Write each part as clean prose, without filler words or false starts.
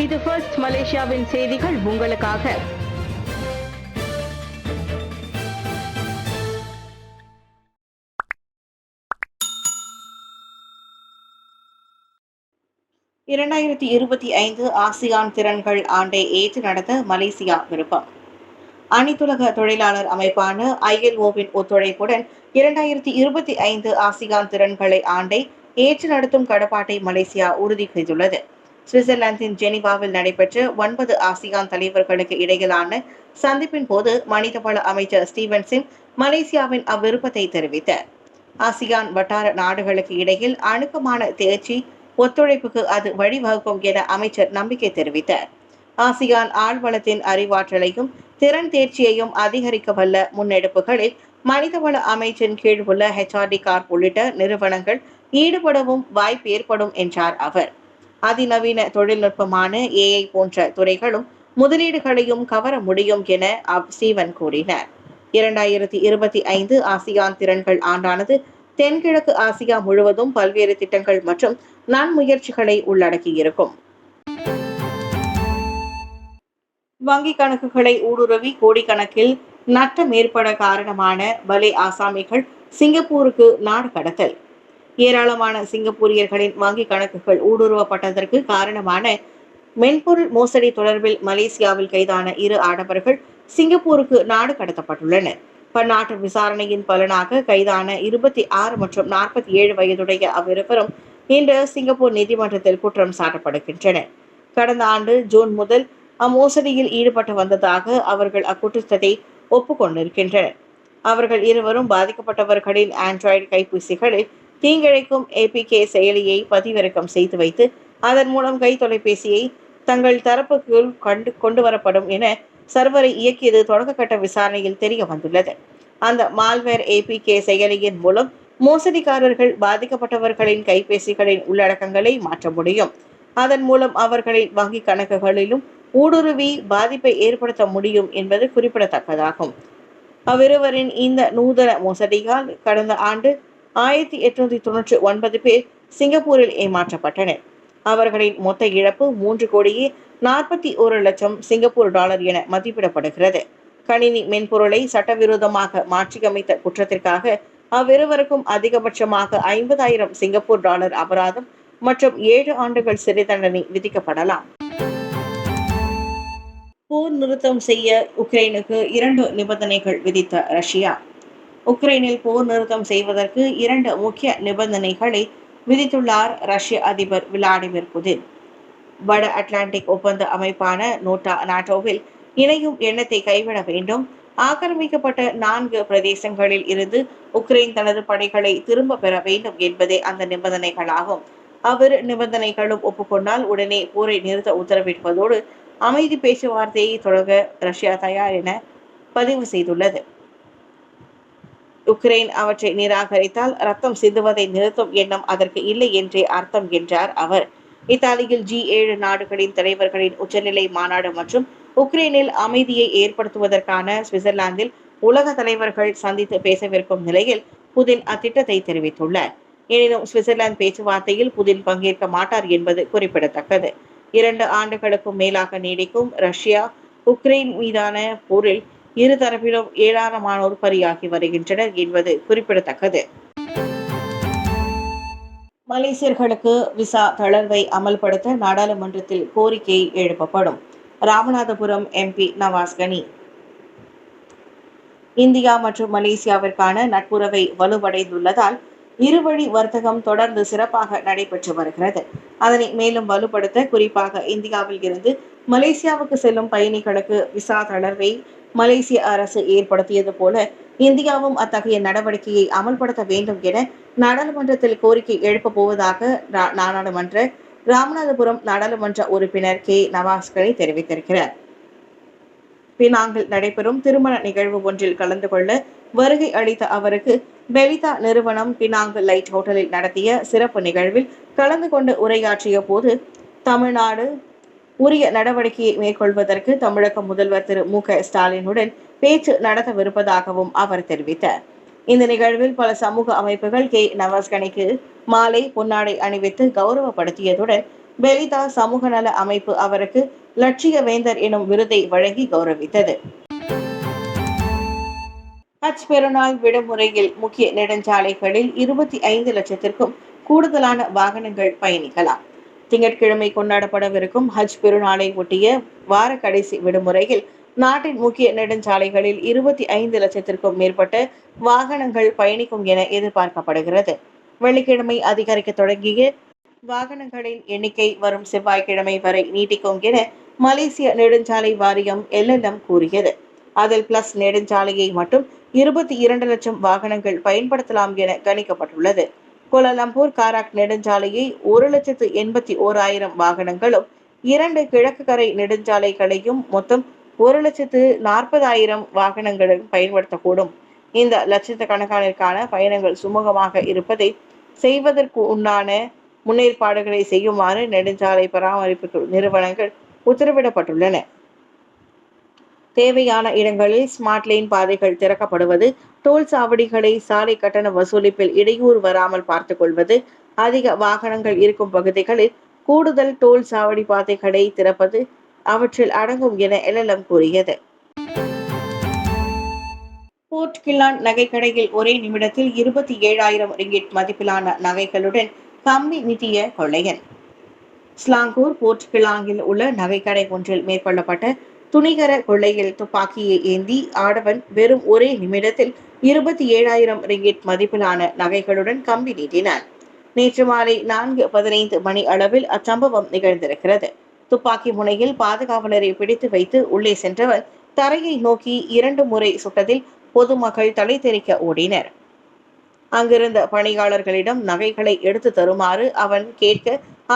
இது ஃபர்ஸ்ட் மலேசியாவின் செய்திகள் உங்களுக்காக. ஆசியான் திறன்கள் ஆண்டை ஏற்று நடத்த மலேசியா விருப்பம். அனைத்துலக தொழிலாளர் அமைப்பான ILOவின் ஒத்துழைப்புடன் 2025 ஆசியான் திறன்களை ஆண்டை ஏற்று நடத்தும் கடப்பாட்டை மலேசியா உறுதி செய்துள்ளது. சுவிட்சர்லாந்தின் ஜெனீவாவில் நடைபெற்ற 9 ஆசியான் தலைவர்களுக்கு இடையிலான சந்திப்பின் போது மனிதவள அமைச்சர் ஸ்டீவன்சின் மலேசியாவின் அவ்விருப்பத்தை தெரிவித்தார். ஆசியான் வட்டார நாடுகளுக்கு இடையில் அணுக்கமான தேர்ச்சி ஒத்துழைப்புக்கு அது வழிவகுக்கும் என அமைச்சர் நம்பிக்கை தெரிவித்தார். ஆசியான் ஆழ்வளத்தின் அறிவாற்றலையும் திறன் தேர்ச்சியையும் அதிகரிக்க வல்ல முன்னெடுப்புகளில் மனிதவள அமைச்சின் கீழ் உள்ள HRD கார்ப் உள்ளிட்ட நிறுவனங்கள் ஈடுபடவும் வாய்ப்பு ஏற்படும் என்றார் அவர். அதிநவீன தொழில்நுட்பமான AI போன்ற துறைகளும் முதலீடுகளையும் கவர முடியும் என ஸ்டீவன் கூறினார். 2025 ஆசியான் திறன்கள் ஆண்டானது தென்கிழக்கு ஆசியா முழுவதும் பல்வேறு திட்டங்கள் மற்றும் நன்முயற்சிகளை உள்ளடக்கியிருக்கும். வங்கிக் கணக்குகளை ஊடுருவி கோடிக்கணக்கில் நட்டம் ஏற்பட காரணமான பலே ஆசாமிகள் சிங்கப்பூருக்கு நாடு கடத்தல். ஏராளமான சிங்கப்பூரியர்களின் வங்கிக் கணக்குகள் ஊடுருவப்பட்டதற்கு காரணமான மென்பொருள் மோசடி தொடர்பில் மலேசியாவில் கைதான 2 ஆடவர்கள் சிங்கப்பூருக்கு நாடு கடத்தப்பட்டுள்ளனர். பன்னாட்டு விசாரணையின் பலனாக கைதான 26 மற்றும் 47 வயதுடைய அவ்விருவரும் இன்று சிங்கப்பூர் நீதிமன்றத்தில் குற்றம் சாட்டப்படுகின்றனர். கடந்த ஆண்டு ஜூன் முதல் அம்மோசடியில் ஈடுபட்டு வந்ததாக அவர்கள் அக்குற்றத்தை ஒப்புக்கொண்டிருக்கின்றனர். அவர்கள் இருவரும் பாதிக்கப்பட்டவர்களின் ஆண்ட்ராய்டு கைபேசிகளில் தீங்கிழைக்கும் APK செயலியை பதிவிறக்கம் செய்து வைத்து அதன் மூலம் கை தொலைபேசியை தங்கள் தரப்புக்குள் கொண்டு வரப்படும் என சர்வரை இயக்கியது தொடக்கக்கட்ட விசாரணையில் தெரிய வந்துள்ளது. அந்த மால்வேர் APK செயலியின் மூலம் மோசடிக்காரர்கள் பாதிக்கப்பட்டவர்களின் கைபேசிகளின் உள்ளடக்கங்களை மாற்ற முடியும். அதன் மூலம் அவர்களின் வங்கி கணக்குகளிலும் ஊடுருவி பாதிப்பை ஏற்படுத்த முடியும் என்பது குறிப்பிடத்தக்கதாகும். அவ்விருவரின் இந்த நூதன மோசடியால் கடந்த ஆண்டு 1899 பேர் சிங்கப்பூரில் ஏமாற்றப்பட்டனர். அவர்களின் மொத்த இழப்பு 3,41 லட்சம் சிங்கப்பூர் டாலர் என மதிப்பிடப்படுகிறது. கணினி மென்பொருளை சட்டவிரோதமாக மாற்றியமைத்த குற்றத்திற்காக அவ்விருவருக்கும் அதிகபட்சமாக 50,000 சிங்கப்பூர் டாலர் அபராதம் மற்றும் 7 ஆண்டுகள் சிறை தண்டனை விதிக்கப்படலாம். போர் நிறுத்தம் செய்ய உக்ரைனுக்கு 2 நிபந்தனைகள் விதித்த ரஷ்யா. உக்ரைனில் போர் நிறுத்தம் செய்வதற்கு 2 முக்கிய நிபந்தனைகளை விதித்துள்ளார் ரஷ்ய அதிபர் விளாடிமிர் புதின். வட அட்லாண்டிக் ஒப்பந்த அமைப்பான நாட்டோவில் இணையும் எண்ணத்தை கைவிட வேண்டும். ஆக்கிரமிக்கப்பட்ட 4 பிரதேசங்களில் இருந்து உக்ரைன் தனது படைகளை திரும்ப பெற வேண்டும் என்பதே அந்த நிபந்தனைகளாகும். அவ்விரு நிபந்தனைகளும் ஒப்புக்கொண்டால் உடனே போரை நிறுத்த உத்தரவிடுவதோடு அமைதி பேச்சுவார்த்தையை தொடங்க ரஷ்யா தயார் என பதிவு செய்துள்ளது. உக்ரைன் அவற்றை நிராகரித்தால் ரத்தம் சிந்துவதை நிறுத்தும் எண்ணம் அதற்கு இல்லை என்றே அர்த்தம் என்றார் அவர். இத்தாலியில் G7 நாடுகளின் தலைவர்களின் உச்சநிலை மாநாடு மற்றும் உக்ரைனில் அமைதியை ஏற்படுத்துவதற்கான சுவிட்சர்லாந்தில் உலக தலைவர்கள் சந்தித்து பேசவிருக்கும் நிலையில் புதின் அத்திட்டத்தை தெரிவித்துள்ளார். எனினும் சுவிட்சர்லாந்து பேச்சுவார்த்தையில் புதின் பங்கேற்க மாட்டார் என்பது குறிப்பிடத்தக்கது. 2 ஆண்டுகளுக்கும் மேலாக நீடிக்கும் ரஷ்யா உக்ரைன் மீதான போரில் இரு தரப்பிலும் ஏராளமானோர் பலியாகி வருகின்றனர் என்பது குறிப்பிடத்தக்கது. மலேசியர்களுக்கு விசா தளர்வை அமல்படுத்த நாடாளுமன்றத்தில் கோரிக்கை எழுப்பப்படும். ராமநாதபுரம் MP நவாஸ் கனி. இந்தியா மற்றும் மலேசியாவிற்கான நட்புறவை வலுவடைந்துள்ளதால் இருவழி வர்த்தகம் தொடர்ந்து சிறப்பாக நடைபெற்று வருகிறது. அதனை மேலும் வலுப்படுத்த குறிப்பாக இந்தியாவில் இருந்து மலேசியாவுக்கு செல்லும் பயணிகளுக்கு விசா தளர்வை மலேசிய அரசு ஏற்படுத்தியது போல இந்தியாவும் அத்தகைய நடவடிக்கையை அமல்படுத்த வேண்டும் என நாடாளுமன்றத்தில் கோரிக்கை எழுப்பப் போவதாக ராமநாதபுரம் நாடாளுமன்ற உறுப்பினர் K நவாஸ் கனி தெரிவித்திருக்கிறார். பினாங்கில் நடைபெறும் திருமண நிகழ்வு ஒன்றில் கலந்து கொள்ள வருகை அளித்த அவருக்கு பெலிதா நிறுவனம் பினாங்கு லைட் ஹோட்டலில் நடத்திய சிறப்பு நிகழ்வில் கலந்து கொண்டு உரையாற்றிய போது தமிழ்நாடு உரிய நடவடிக்கையை மேற்கொள்வதற்கு தமிழக முதல்வர் திரு மு.க. ஸ்டாலினுடன் பேச்சு நடத்தவிருப்பதாகவும் அவர் தெரிவித்தார். இந்த நிகழ்வில் பல சமூக அமைப்புகள் K நவாஸ் கனிக்கு மாலை பொன்னாடை அணிவித்து கௌரவப்படுத்தியதுடன் பெலிதா சமூக நல அமைப்பு அவருக்கு லட்சிய வேந்தர் எனும் விருதை வழங்கி கௌரவித்தது. ஹஜ் பெருநாள் விடுமுறையில் முக்கிய நெடுஞ்சாலைகளில் 25 லட்சத்திற்கும் கூடுதலான வாகனங்கள் பயணிக்கலாம். திங்கட்கிழமை கொண்டாடப்படவிருக்கும் ஹஜ் பெருநாளை ஒட்டிய வார கடைசி விடுமுறையில் நாட்டின் முக்கிய நெடுஞ்சாலைகளில் 25 லட்சத்திற்கும் மேற்பட்ட வாகனங்கள் பயணிக்கும் என எதிர்பார்க்கப்படுகிறது. வெள்ளிக்கிழமை அதிகரிக்க தொடங்கிய வாகனங்களின் எண்ணிக்கை வரும் செவ்வாய்க்கிழமை வரை நீட்டிக்கும் என மலேசிய நெடுஞ்சாலை வாரியம் LLM கூறியது. அதில் பிளஸ் நெடுஞ்சாலையை மட்டும் 22 லட்சம் வாகனங்கள் பயன்படுத்தலாம் என கணிக்கப்பட்டுள்ளது. கோலாலம்பூர் காராக் நெடுஞ்சாலையை 1,81,000 வாகனங்களும், 2 கிழக்கு கரை நெடுஞ்சாலைகளையும் மொத்தம் 1,40,000 வாகனங்களும் பயன்படுத்தக்கூடும். இந்த லட்சக்கணக்கான பயணங்கள் சுமூகமாக இருப்பதை செய்வதற்கு உண்டான முன்னேற்பாடுகளை செய்யுமாறு நெடுஞ்சாலை பராமரிப்பு நிறுவனங்கள் உத்தரவிடப்பட்டுள்ளன. தேவையான இடங்களில் ஸ்மார்ட் லைன் பாதைகள் திறக்கப்படுவது, டோல் சாவடிகளை சாலை கட்டண வசூலிப்பில் இடையூறு வராமல் பார்த்துக் கொள்வது, அதிக வாகனங்கள் இருக்கும் பகுதிகளில் கூடுதல் டோல் சாவடி பாதைகளை திறப்பது அவற்றில் அடங்கும் என LLM கூறியது. போர்ட் கில்லான் நகைக்கடையில் ஒரே நிமிடத்தில் 27,000 ரிங்கிட் மதிப்பிலான நகைகளுடன் கம்பி நீட்டிய கொள்ளையன். ஸ்லாங்கூர் போர்ட் கிலாங்கில் உள்ள நகைக்கடை ஒன்றில் மேற்கொள்ளப்பட்ட துணிகர கொள்ளையில் துப்பாக்கியை ஏந்தி ஆடவன் வெறும் ஒரே நிமிடத்தில் 27,000 ரிங்கிட் மதிப்பிலான நகைகளுடன் கம்பி நீட்டினான். நேற்று மாலை 4:15 மணி அளவில் அச்சம்பவம் நிகழ்ந்திருக்கிறது. துப்பாக்கி முனையில் பாதுகாவலரை பிடித்து வைத்து உள்ளே சென்றவன் தரையை நோக்கி 2 முறை சுட்டதில் பொதுமக்கள் தலை தெறிக்க ஓடினர். அங்கிருந்த பணியாளர்களிடம் நகைகளை எடுத்து தருமாறு அவன் கேட்க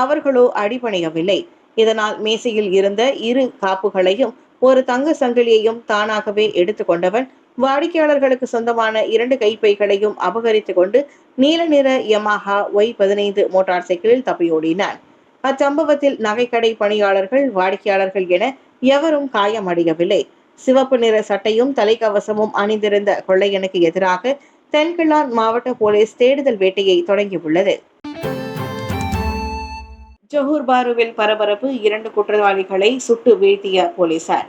அவர்களோ அடிபணியவில்லை. இதனால் மேசையில் இருந்த 2 காப்புகளையும் ஒரு தங்க சங்கிலியையும் தானாகவே எடுத்து கொண்டவன் வாடிக்கையாளர்களுக்கு சொந்தமான 2 கைப்பைகளையும் அபகரித்து கொண்டு நீல நிற யமாஹா Y15 மோட்டார் சைக்கிளில் தப்பியோடினான். அச்சம்பவத்தில் நகைக்கடை பணியாளர்கள், வாடிக்கையாளர்கள் என எவரும் காயமடையவில்லை. சிவப்பு நிற சட்டையும் தலைக்கவசமும் அணிந்திருந்த கொள்ளையனுக்கு எதிராக தென்கிழான் மாவட்ட போலீஸ் தேடுதல் வேட்டையை தொடங்கியுள்ளது. ஜொஹூர் பாருவில் பரபரப்பு, 2 குற்றவாளிகளை சுட்டு வீழ்த்திய போலீசார்.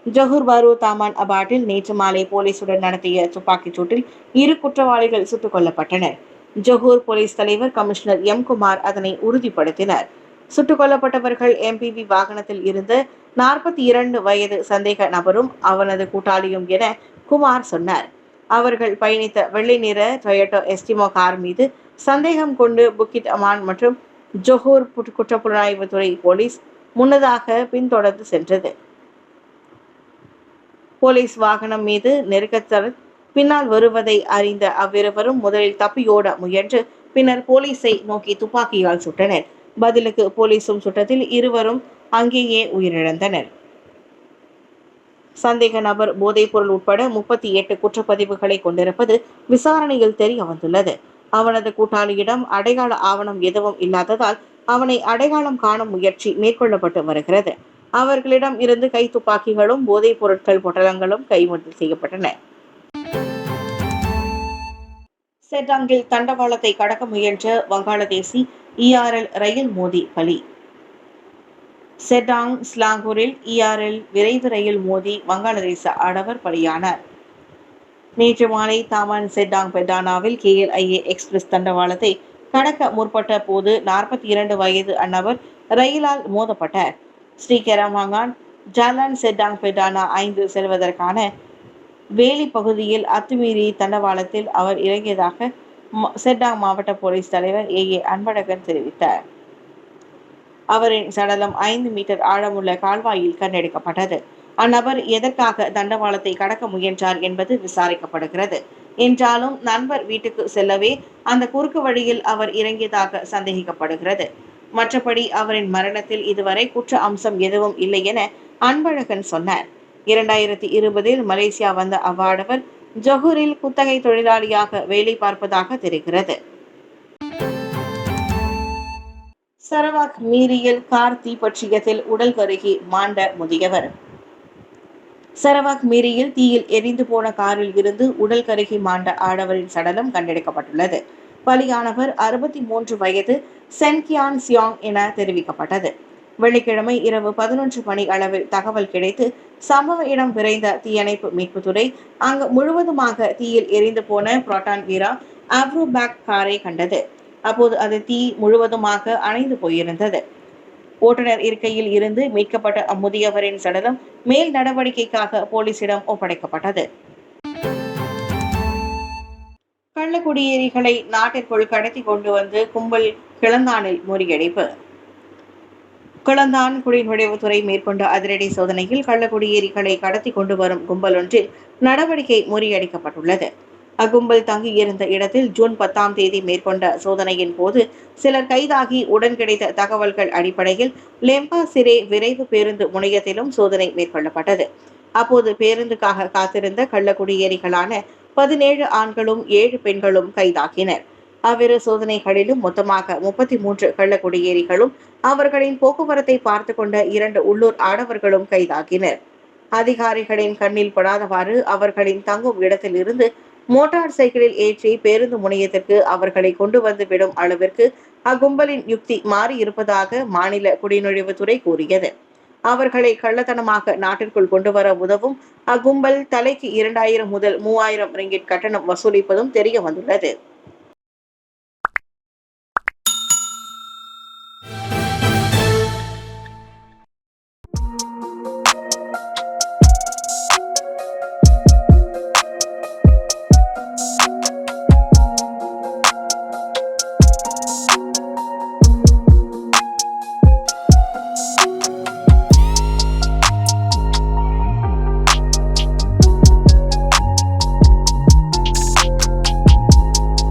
ஜொஹூர் பாரு தாமான் அபாட்டில் நேற்று மாலை போலீசுடன் நடத்திய துப்பாக்கிச் சூட்டில் 2 குற்றவாளிகள் சுட்டுக் கொல்லப்பட்டனர். ஜொஹூர் போலீஸ் தலைவர் கமிஷனர் குமார் அதனை உறுதிப்படுத்தினார். சுட்டுக் கொல்லப்பட்டவர்கள் MPV வாகனத்தில் இருந்த 42 வயது சந்தேக நபரும் அவனது கூட்டாளியும் என குமார் சொன்னார். அவர்கள் பயணித்த வெள்ளை நிற டொயோட்டோ எஸ்டிமோ கார் மீது சந்தேகம் கொண்டு புக்கிட் அமான் மற்றும் ஜொஹூர் குற்றப்புலனாய்வு துறை போலீஸ் முன்னதாக பின்தொடர்ந்து சென்றது. போலீஸ் வாகனம் மீது நெருக்கத்தில் பின்னால் வருவதை அறிந்த அவ்விருவரும் முதலில் தப்பியோட முயன்று பின்னர் போலீஸை நோக்கி துப்பாக்கியால் சுட்டனர். பதிலுக்கு போலீசும் சுட்டத்தில் இருவரும் அங்கேயே உயிரிழந்தனர். சந்தேக நபர் போதைப்பொருள் உட்பட 38 குற்றப்பதிவுகளை கொண்டிருப்பது விசாரணையில் தெரிய வந்துள்ளது. அவனது கூட்டாளியிடம் அடையாள ஆவணம் எதுவும் இல்லாததால் அவனை அடையாளம் காணும் முயற்சி மேற்கொள்ளப்பட்டு வருகிறது. அவர்களிடம் இருந்து கை துப்பாக்கிகளும் போதைப் பொருட்கள் பொட்டலங்களும் கைமுதல் செய்யப்பட்டன. செட்டாங்கில் தண்டவாளத்தை கடக்க முயன்ற வங்காளதேசி ERL ரயில் மோதி பலி. செட்டாங் ஸ்லாங்கூரில் ERL விரைவு ரயில் மோதி வங்காளதேச ஆடவர் பலியானார். நேற்று மாலை தாமான் செட்டாங் பெட்டானாவில் KLIA எக்ஸ்பிரஸ் தண்டவாளத்தை கடக்க முற்பட்ட போது 42 வயது அந்நபர் ரயிலால் மோதப்பட்டார். ஸ்ரீகெரமாங்கான் ஜாலான் செட்டாங் பெட்டானா 5 செல்வதற்கான வேலி பகுதியில் அத்துமீறி தண்டவாளத்தில் அவர் இறங்கியதாக செட்டாங் மாவட்ட போலீஸ் தலைவர் AA அன்பழகன் தெரிவித்தார். அவரின் சடலம் 5 மீட்டர் ஆழமுள்ள கால்வாயில் கண்டெடுக்கப்பட்டது. அந்நபர் எதற்காக தண்டவாளத்தை கடக்க முயன்றார் என்பது விசாரிக்கப்படுகிறது. என்றாலும் நண்பர் வீட்டுக்கு செல்லவே அந்த குறுக்கு வழியில் அவர் இறங்கியதாக சந்தேகிக்கப்படுகிறது. மற்றபடி அவரின் மரணத்தில் இதுவரை குற்ற அம்சம் எதுவும் இல்லை என அன்பழகன் சொன்னார். 2020 மலேசியா வந்த அவ்வாடவர் ஜொஹூரில் குத்தகை தொழிலாளியாக வேலை பார்ப்பதாக தெரிகிறது. சரவாக் மீறியில் கார் தீப்பற்றியதில் உடல் கருகி மாண்ட முதியவர். சரவாக் மீறியில் தீயில் எரிந்து போன காரில் இருந்து உடல் கருகி மாண்ட ஆடவரின் சடலம் கண்டெடுக்கப்பட்டுள்ளது. பலியானவர் 63 வயது சென்கியான் சியாங் என தெரிவிக்கப்பட்டது. வெள்ளிக்கிழமை இரவு 11 மணி அளவில் தகவல் கிடைத்து சம்பவ இடம் விரைந்த தீயணைப்பு மீட்புத்துறை அங்கு முழுவதுமாக தீயில் எரிந்து போன புரோட்டான் வீரா ஆப்ரோபேக் காரை கண்டது. அப்போது அது தீ முழுவதுமாக அணைந்து போயிருந்தது. ஓட்டுநர் இருக்கையில் இருந்து மீட்கப்பட்ட அம்முதியவரின் சடலம் மேல் நடவடிக்கைக்காக போலீசிடம் ஒப்படைக்கப்பட்டது. கள்ளக்குடியேறிகளை நாட்டிற்குள் கடத்தி கொண்டு வந்து கும்பல் கிளந்தானில் முறியடிப்பு. கிளந்தான் குடிநுழைவுத்துறை மேற்கொண்ட அதிரடி சோதனையில் கள்ளக்குடியேறிகளை கடத்தி கொண்டு வரும் கும்பல் ஒன்றில் நடவடிக்கை முறியடிக்கப்பட்டுள்ளது. அக்கும்பல் தங்கியிருந்த இடத்தில் ஜூன் 10ஆம் தேதி மேற்கொண்ட சோதனையின் போது சிலர் கைதாகி உடன் கிடைத்த தகவல்கள் அடிப்படையில் லெம்பா சிரே விரைவு பேருந்து முனையத்திலும் சோதனை மேற்கொள்ளப்பட்டது. அப்போது பேருந்துக்காக காத்திருந்த கள்ளக்குடியேறிகளான 17 ஆண்களும் 7 பெண்களும் கைதாகினர். அவ்விரு சோதனைகளிலும் மொத்தமாக 33 கள்ளக்குடியேறிகளும் அவர்களின் போக்குவரத்தை பார்த்து கொண்ட 2 உள்ளூர் ஆடவர்களும் கைதாகினர். அதிகாரிகளின் கண்ணில் படாதவாறு அவர்களின் தங்கும் இடத்தில் இருந்து மோட்டார் சைக்கிளில் ஏற்றி பேருந்து முனையத்திற்கு அவர்களை கொண்டு வந்து விடும் அளவிற்கு அக்கும்பலின் யுக்தி மாறி இருப்பதாக மாநில குடிநுழைவுத்துறை கூறியது. அவர்களை கள்ளத்தனமாக நாட்டிற்குள் கொண்டு வர உதவும் அக்கும்பல் தலைக்கு 2000 முதல் 3000 ரிங்கிட் கட்டணம் வசூலிப்பதும் தெரிய வந்துள்ளது.